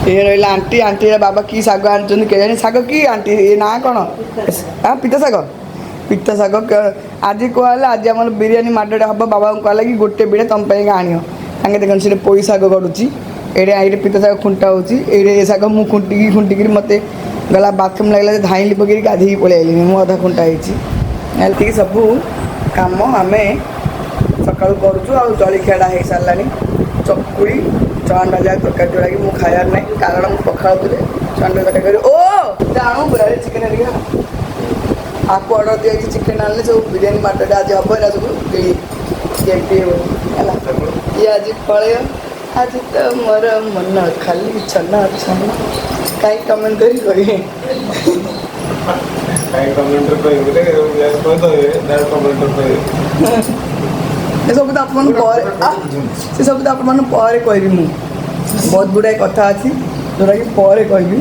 ये रहा aunty aunty बाबा की शाग आनी के शाग कि आंटी ये ना कौन हाँ पिता शाग पिता शाग आज कहला आज आम बिरियानी माडे हम बाबा को कहला कि गोटे बिड़े तुम आण तांगे देखते से पोई शाग गड़ुची ये पिता शाग खुंटा होती शाग मुझे खुंटिकी खुंटिकी मत गला बाथरूम लगे धाइली पकड़ गाधी पलि आईली मुझे अधा खुंटा होती सब कम आम सका करुँ जलखियाटा हो सारा चकुड़ी चंडा जाए तरकारी जोड़ा कि मुझे खायार ना कारण मुझे पखाड़ थे चंडा तरकारी ओ जानू बुरा चिकेन आपको अर्डर दिया चिकेन आने सब बिरियानी मार्केट आज हम ना सब केमती ये आज पलय आज तो मोर मन खाली छन छन कहीं कमेंट करें सब तो आप से सब तो आप कहबी मु बहुत गुड़ाए कथा अच्छी जोटा कि पर कहबी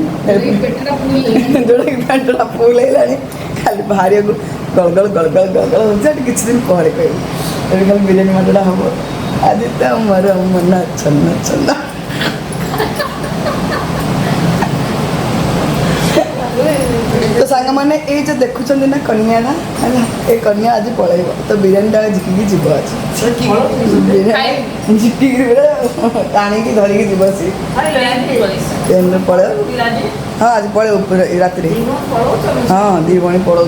जोटा कि पेटटा फुल है खाली बाहर को गलगल गलगल गलगल हो किसी दिन पर कहबी खाली बिरियानी माटटा हम आज तो मोर मन छन्न छन्न तो सांग मैंने ये जो देखुं ना कन्याटा है ये कन्या आज पलैब तो बिरियानीटा झिकी जीव आज झिकी टाणिकी धरिकी जीव सी पलैब हाँ आज पलैब रात हाँ दी भणी पढ़ाऊँ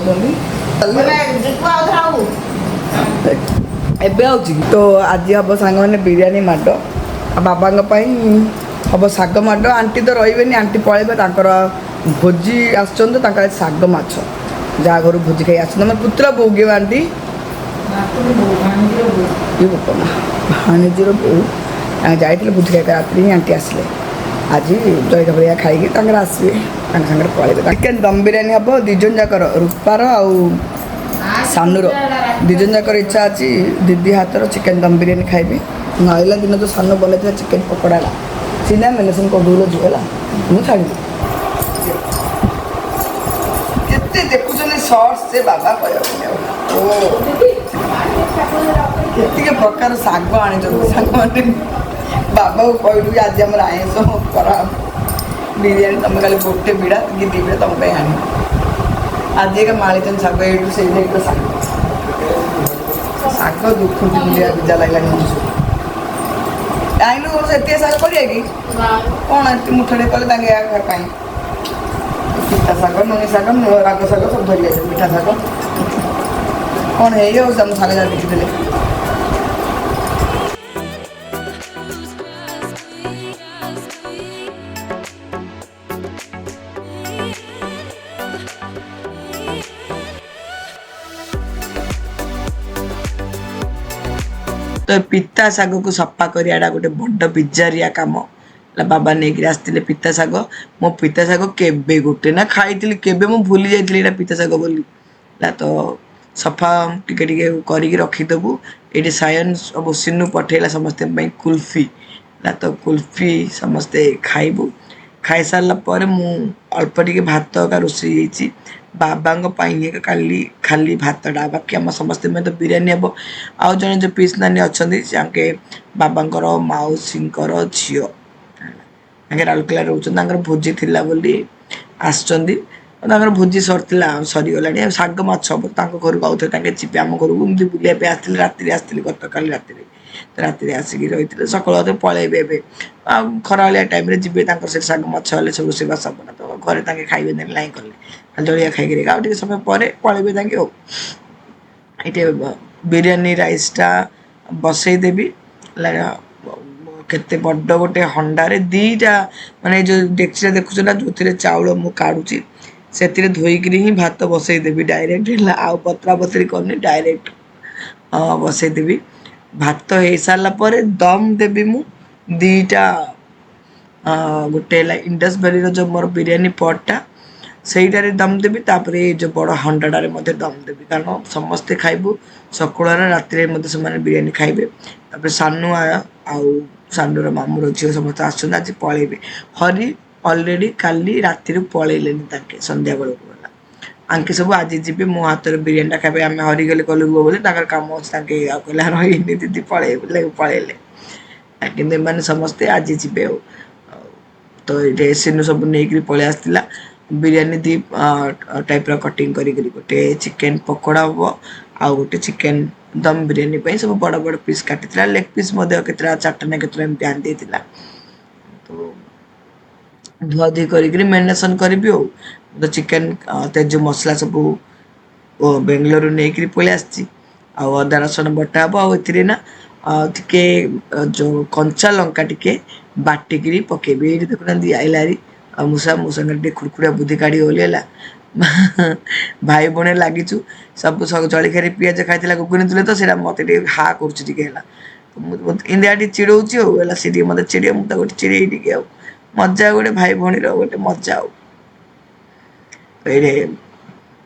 एवं तो आज हम सांग मैंने बिरियानी माड बाबा हम शाग माड आंटी तो रही आंटी पलैबे भोजी आसर शाग माछ जहाँ घर भोजी खाई आस पुत्र बोगे आंटी भाणीजीर बो जाइए भोजी खाई रात आंटी आसले आज जलखिया फलिया खाई आसवे सागर पलैबे चिकेन दम बिरियानी हम दिजन जाकर रूपार आउ सानूर दिजन जाकर इच्छा अच्छी दीदी हाथर चिकेन दम बिरियानी खाइबे आइला दिन जो सानू बनई चिकेन पकोड़ा सीना मेनेसन कर झुला मुझे छाड़ी देखुं सर्ट्स से बाबा कहते प्रकार शाग आनी मैंने बाबा को कहलु कि आज आम आईस करा बिरियानी तुम खाली गोटे बिड़ा कि दी बिड़ा तुम आनी आज एक माड़ीचंद शाग ये शाग शाग दुख बिजा लगे आईनु से शाग करिए कि कौन मुठे कले पिता शाग नुनी शाग राग शाग सब धरी आए मिठा शाग कौन है शाग जहाँ देखी तो पिता शाग को सफा करियाटा गोटे बड़ बिजारिया काम बाबा नहीं आसते पिता शाग मो पिता शाग केबे गोटे ना खाई केबे मु भूली जाइए पिता शाग बोली तो सफा टिके टिके करके रखीदेबू ये सायन सब सिन्नू पठेला समस्ते कुल्फी तो कुल्फी समस्ते खाइबू खाई सारापर मु अल्प टिके भात का रोषे बाबा काली खाली भातटा बाकी आम समस्ते तो बिरियानी हम आउ जड़े जो पीस नानी अच्छा बाबांकर मौसी झी राउरकेला रोच भोजी थिला बोली आसर भोजी सरला सरीगला शाग माछ हम घर को आते जी आम घर को बुलाइए आसते रात आसती गत काली रात तो रात आसिक रही सका पलैबे खराया टाइम जी शाग माछ सब रोषेबास हम ना तो घरे खाइबे ना कले जलिया खाई आउ समय पर पलैबे ये बिरियानी राइसटा बसईदेवी केते बड़ गोटे हंडारे दीटा माने जो डेक्ची देखुच ना जो चाउल मु काढ़ुची से धोईक ही भात बसईदेवी डायरेक्ट आउ पतरा पतरी करनी डायरेक्ट बसईदेवी भात हो सारापर दम देवी मु दीटा गोटे इंडस भैली जो मोर बिरियानी पटटा सहीटारे दम देवी तापर जो बड़ हंडाटारे दम देवी कारण समस्ते खाइबू सकुल रात से बिरियानी खाइबे तापर सानू आउ सानूर मामूर झील समस्त आज पलैबे हरी अलरेडी काली राति पलैले संध्या बेलू गला आंके सब आज जी मो हाथ बिरियानी खाए आम हरिगले कलु बोली कम अच्छे कहला रही दीदी पलैले कि समस्ते आज जी तो ये सिनु सब नहीं पलि आसला बिरियानी दी टाइप कटिंग गोटे चिकेन पकोड़ा हम आउ गोटे चिकेन दम बिरियानी सब बड़ बड़ पीस काटी लेग पीस केतरा चार्टा ना केतरा एमती आनी देला तो धुआ धुई करी मेरिनेसन करी तो चिकेन तेज मसला सब बेंगलोर नहीं पलि आसी अदा रसुण बटा हम आना टिके जो कंचा लंका टिके बाटिकी पकेबी ये देखुना आइलारी मूसा मूसा खुड़खुड़ा बुद्धि काढ़ी ओल्ला भाई भौणी लगिचु सब जलिखिया पिज खाई गुगुनी तुले तो मत हा कर इंडिया चिड़ौची सी मत चिड़े मुझे चिड़े टे मजा गोटे भाई भौणी गोटे मजा ये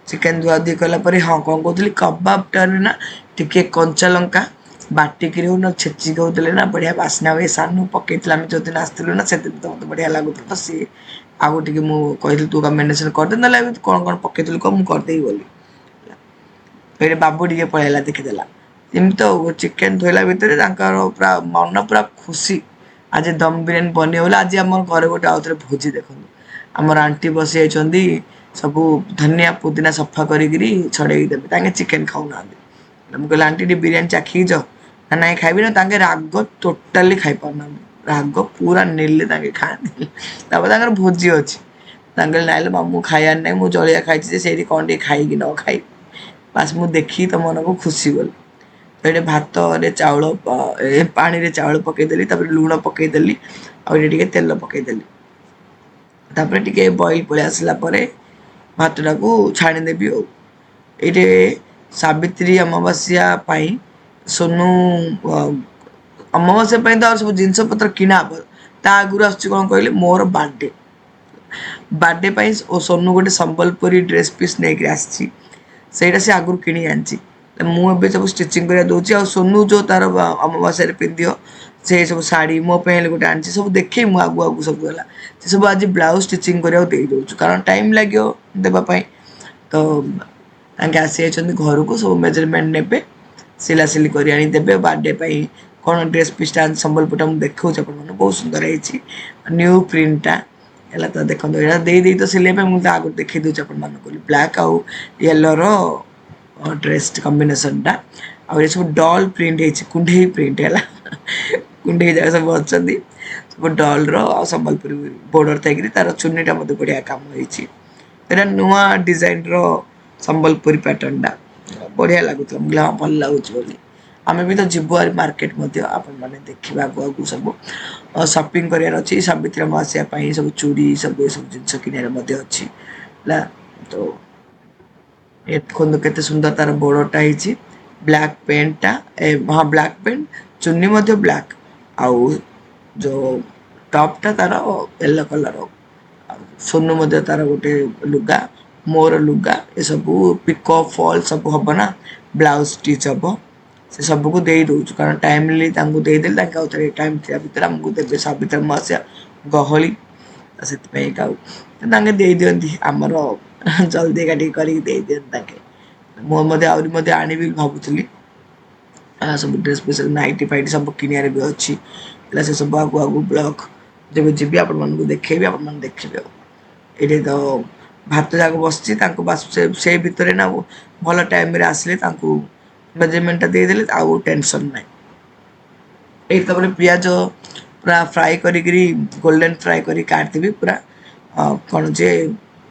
चिकेन धुआ धुई कलापर हाँ कौन कहती कबाबटा ना टिके कंचा लंका बाटिकी हो ना छेचिक होते ना बढ़िया बास्ना हुए सानू पकई आम जो दिन आसलु ना से तो मत बढ़िया लगुता तो सी आगे टे मुझे तू मेडिसिन करदे ना कौन कौन पकई कह मुझे करदे बोली ये बाबू टे पलैला देखीदेला एमती तो चिकेन धोला भितर पूरा मन पूरा खुशी आज दम बिरियानी बने बोले आज आम घर गोटे आउ थे भोजी देखो आमर आंटी बसी जाइए सब धनिया पुदीना सफा करी छड़े देवे चिकेन खाऊना मुझे आंटी टे बिरियानी चाखी जाओ ना ना खाइबी ना राग टोटाली खाई पारना राग पूरा नेले खाते भोजी अच्छी नाइल मामू खायार ना मुझे जलिया खाई से कौन टे खाई न खाई बास मुझे देखी तो मन को खुशी गल तो ये भात चाउल पानी रे चाउल पकईदेली लुण पकईदेली आगे तेल पकईदेली टे बॉइल पलि आसला भातटा को छाणीदेवी ये सावित्री अमावास्या सोनू अमावास्या तो सब जिनस पत्र किना आगुरी आस कहले मोर बर्थडे बर्थडे सोनू गोटे संबलपुरी ड्रेस पीस नहीं आसी से आगुरी किणी आनी मुझे सब स्टिचिंग कर दूसरी आ सोनू जो तार अमावास्या पिंधि से सब शाढ़ी मो गोटे आनी सब देखे मुझे आगु आगु सब गला से सब आज ब्लाउज स्टिचिंग करा दे कारण टाइम लगे देवाई तो आसी घर को सब मेजरमेंट ने सिलासिली कर आनीदे बर्थडे कौन ड्रेस पीसटा संबलपुर मुझे देखा बहुत सुंदर है न्यू प्रिंटा है तो देखो यहाँ दे तो सिले मुझे आगे देखी दूसरी आप ब्लैक आउ येलो ड्रेस कॉम्बिनेशन टा आ सब डॉल प्रिंट है कुंडे प्रिंट है कुंडे जगह सब अच्छा सब डॉल संबलपुरी बॉर्डर थी तार चुन्नीटा मत बढ़िया कम होता नुआ डिजाइन संबलपुरी पैटर्न टा बढ़िया लगुला मुझे हाँ भल लगुच आम भी तो जीवु मार्केट आपने देखा आगु आगु सब सपिंग करार अच्छी सावित्री अमावास्या सब चूड़ी सब सब जिन किनारे अच्छी तो ये देखो केते सुंदर तार बॉर्डरटा है ब्लैक पेंटा हाँ ब्लैक पेंट चुन्नी ब्लैक आउ जो टॉपटा तार येलो कलर सोनू तार गोटे लुगा मोर लुगा ये सब पिको फॉल सब हम ना ब्लाउज स्टिच हम से सबको दे दूँ कारण टाइमली देदेली टाइम थी भितर आमको देवे सावित्री अमावास्या गहली से दे दिखती आमर जल्दी काटी कर मुझे आहरी आनी भावुली सब ड्रेस पेस नाइटी फाइटी सब किनारे भी अच्छी से सब आगु आगु ब्लॉक जब जी आप देखेबी आप देखिए ये तो भात जाक बस से भितर ना भल टाइम आसिले मेजरमेंटा देदेले आउ टेंशन ना ये पियाज पूरा फ्राए करी गोल्डन फ्राए कर काटदेवी पूरा कौन जे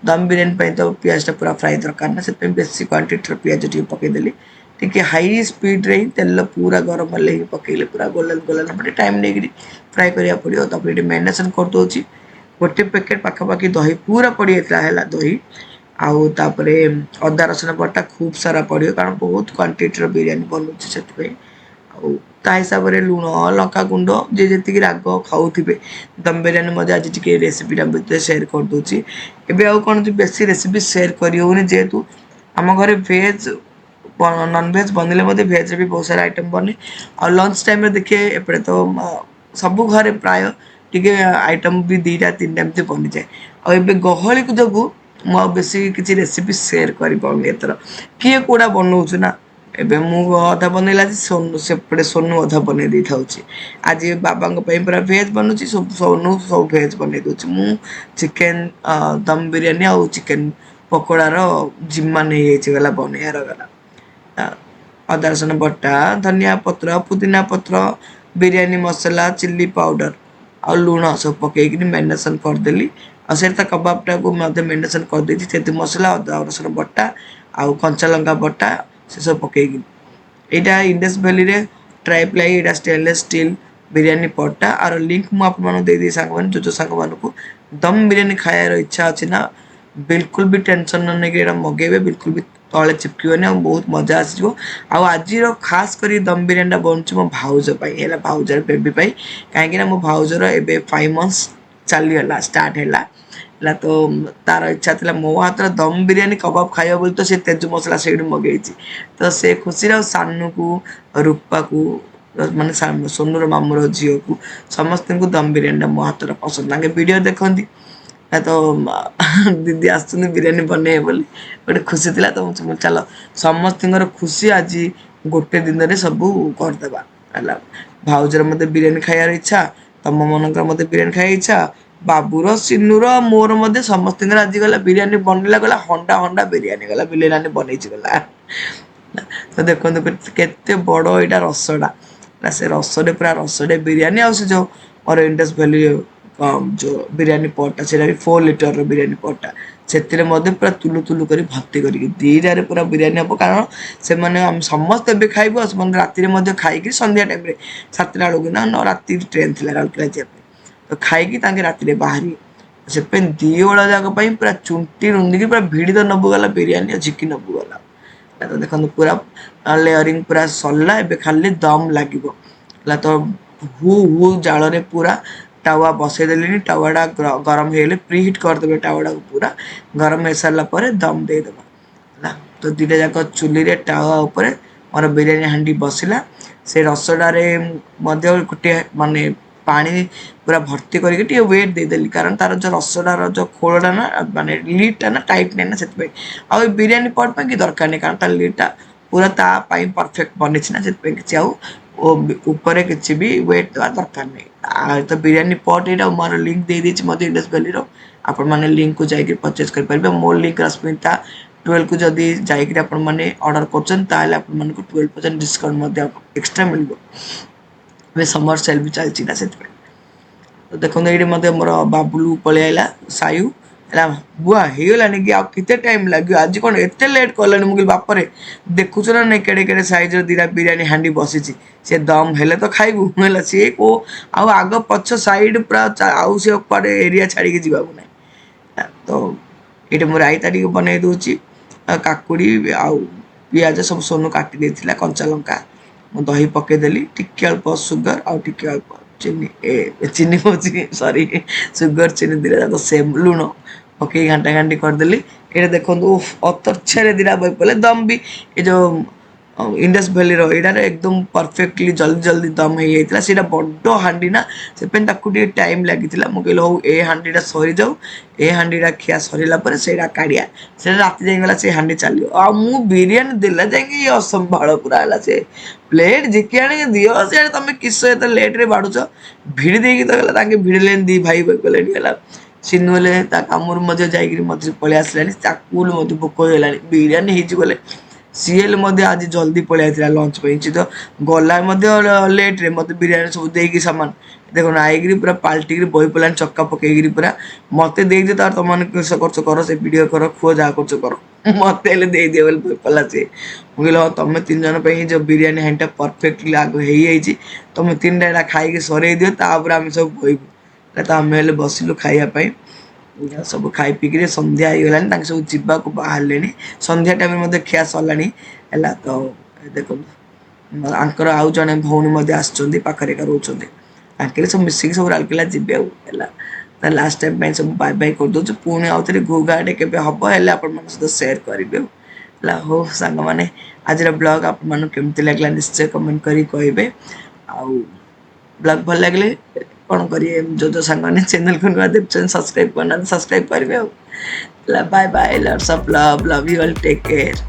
दम बिरियानी तो पियाजटा पूरा फ्राए दरकार ना से बेसी क्वांटिटी पियाज टी पकईदेली टी हाई स्पीड रे तेल पूरा गरम हेल्ले पकईले पूरा गोल्डन गोल्डन पड़े टाइम नहीं फ्राए करा पड़ो तब ये मेरिनेसन करदे गोटे पैकेट पाखापाखि दही पूरा पड़ जाता है दही आउे अदा रसुण बटा खूब सारा पड़ो कारण बहुत क्वांटिटी बिरियानी बनूँ से हिसाब से लुण लंका गुंड जी जी राग खाऊे दम बिरियानी आज टी रेसीपीटा सेयार करदे एवं आउ कौन बेसी रेसीपी सेयार करनी जेहेतु आम घर भेज नॉन भेज बनने भेज भी बहुत सारा आइटम बने और लंच टाइम देखिए एपटे तो सब घरे प्राय टी आइटम भी दीटा तीन टाइम बनी जाए और गहली जो मुझे बेसी किसी रेसीपी सेयार कर पाऊनी एथर किए कौड़ा बनाऊँ ना ଏବେ ମୁଁ ଅଧା ବନେଇଲା सोनू सेपटे सोनू अधा बन दे था आज बाबा पूरा भेज बनूची सोनू सब भेज बन दूसरी मु चिकेन दम बिरयानी आउ चिकेन पकोड़ार जिम्मा नहीं गला बनैयार गला अदा रसुण बटा धनिया पत्र पुदीना पत्र बिरयानी मसला चिल्ली पाउडर आ लुण सब पकईकि मैरिनेशन करदेली आ कबाबटा को मैरिनेशन करदे मसला अदा रसुण बटा आउ कंचा लंका बटा से सब पकईकि यहाँ इंडस भैली रे ट्राई प्लाई यहाँ स्टेनलेस स्टील बिरयानी पट्टा आर लिंक मुझे सांग जो सांग मान दम बिरयानी खायार इच्छा अच्छी ना बिल्कुल भी टेंशन न नहीं मगेबे बिल्कुल भी तले चिपकनी आ बहुत मजा आस आज खास कर दम बिरयानी बनूँ मो भाउज है भाउजर बेबी कहीं मो भाउजर ए 5 months चलीगला स्टार्ट है तो तार इच्छा थी मो हाथ दम बिरयानी कबाब खाइब बोली तो सी तेज मसला से मगई तो से खुशी सानू को रूपा को माने सोनूर मामूर झील को समस्त को दम बिरयानी मो हाथ पसंद ताके वीडियो देखती तो दीदी आस बिरयानी बने बोली गोटे खुशी थी तो चल समस्त खुशी आज गोटे दिन में सब करदे है भाउजर मत बिरयानी खायार इच्छा तुम मन मत बिरयानी खाई इच्छा बाबूर सिनुर मोर मध्य समस्त आज गला बिरयानी बनला गला हंडा हंडा बिरयानी गला बिरयानी बनई गला तो देखो केते बड़ यहाँ रसटा से रसडे पूरा रसडे बिरयानी आ जो और इंडस भैली जो बिरयानी पटा से 4 लीटर बिरयानी पटा से पूरा तुलु तुलु कर भर्ती कर दीटारे पूरा बिरयानी हम कारण से समस्त भी खाइबू राति खाई संध्या टाइम 7टा बेलू ना राति ट्रेन थी राउरकेला जाए तो खाई राति बाहरी से दीओला जाक पूरा चुंटी रुंदी पूरा भिड़ी तो नबूगला बिरयानी और झिकी नबूगला तो देखो पूरा लेयरिंग पूरा सरला ए खाली दम लगे तो हु हु जाल पूरा टावा बसईदेली टावाटा गरम हो प्री हिट करदे टावाटा को पूरा गरम हो सारापर दम देदेबा तो दुटा जाक चुली रे टावा उपर मोर बिरयानी हांडी बसला से रसडारे गोटे माने पानी पूरा भर्ती करके वेट देदेली कारण तार जो रसडार जो खोलटा ना माने लीडटा ना टाइट नहीं ना से आ बिरयानी पट पर कि दरकार नहीं कारण तार लीडटा पूरा तापाई परफेक्ट बनी ना से किसी आपर किसी भी वेट देवा दरकार नहीं तो बिरयानी पट यहाँ मोर लिंक दे दी मत इंडस भैली आपण मैंने लिंक को जाकर परचेज करेंगे मोर लिंक रश्मिता 12 को जदि जाकर आपण मैंने ऑर्डर कर 12% डिस्काउंट एक्सट्रा मिल समर सेल भी चलती ना से तो देखो ये मोर बाबुलू पलि आला सायु है बुआ होगलानी कि आते टाइम लगे आज कौन एत लेट कलानी मुझे बापरे देखुच ना नहीं केड़े केड़े सैज दीटा बिरयानी हांडी बसी सी दम हेले तो खाइबू है सी को आग पछ साइड पूरा आउ से कड़े एरिया छाड़ी जावाक ना तो ये मुझे रायता टी बन दूसरी काकुड़ी आउ पिज सब सोनू काटी देता कंचा लंका मु दही पकईदेली टिके अल्प सुगर आउ टिके अल्प चीनी चीनी हो सॉरी सुगर चीनी दिला जाक सेम लुण पकई घाटा घाटी करदेली ये देखो अतर्छे दिटा बही पड़े दम भी ये जो इंडस भैली रहीटार एकदम परफेक्टली जल्दी जल्दी दम हो जाता है बड़ हांडी ना से टाइम लगी मुझे हूँ ए हांडीटा सरी जाऊ ए हांडीटा खिया सरला से काढ़िया से राति जाइगला से हांडी चलो आ मु बिरयानी देला जाए असंभाल पूरा है से प्लेट झिकी आने दियो से तुम किस लेट्रे बाढ़ुच भिड़ी देकी तो भिड़े दी भाई कहले है सिनु हेले कमर मझे मझे पलि आसला भोक होगा बिरयानी होगले सीएल आज जल्दी पलि लंच पे तो गला लेट्रे मत बिरयानी सब देकी सामान देखो आई पूरा पाल्टी बही पड़ानी चक्का पकईकि पूरा मत दे तार तुम किस कर से वीडियो कर खुआ जहाँ कर मत दे दिए बोले बही पड़ा सी मुझे हाँ तुम 3 जन जो बिरयानी हांडा परफेक्टली आग हो तुम 3टा खाई सर दियो तापर आम सब बहबू तो आम बसिलु खायापी सब खाई पीक संध्या होगा सब जावाक बाहर संध्या टाइम में खिया सरला है तो देखो आंकर आउ जड़े भौणी आखरे रोचे सब मिसिक सब राउरकेला जीवे है लास्ट टाइम सब बाय बाय कर दो पुणी आउ थे घोघाटे के हम है आप सेयार करेंगे है हो सांग मैंने आज ब्लॉग आपमती लगला निश्चय कमेंट करी कहे आउ ब्लॉग भल लगे कौन करिए जो सांग मैंने चैनल को नुआ देखते सब्सक्राइब करना सब्सक्राइब करेंगे bye bye lots of love love you all take care.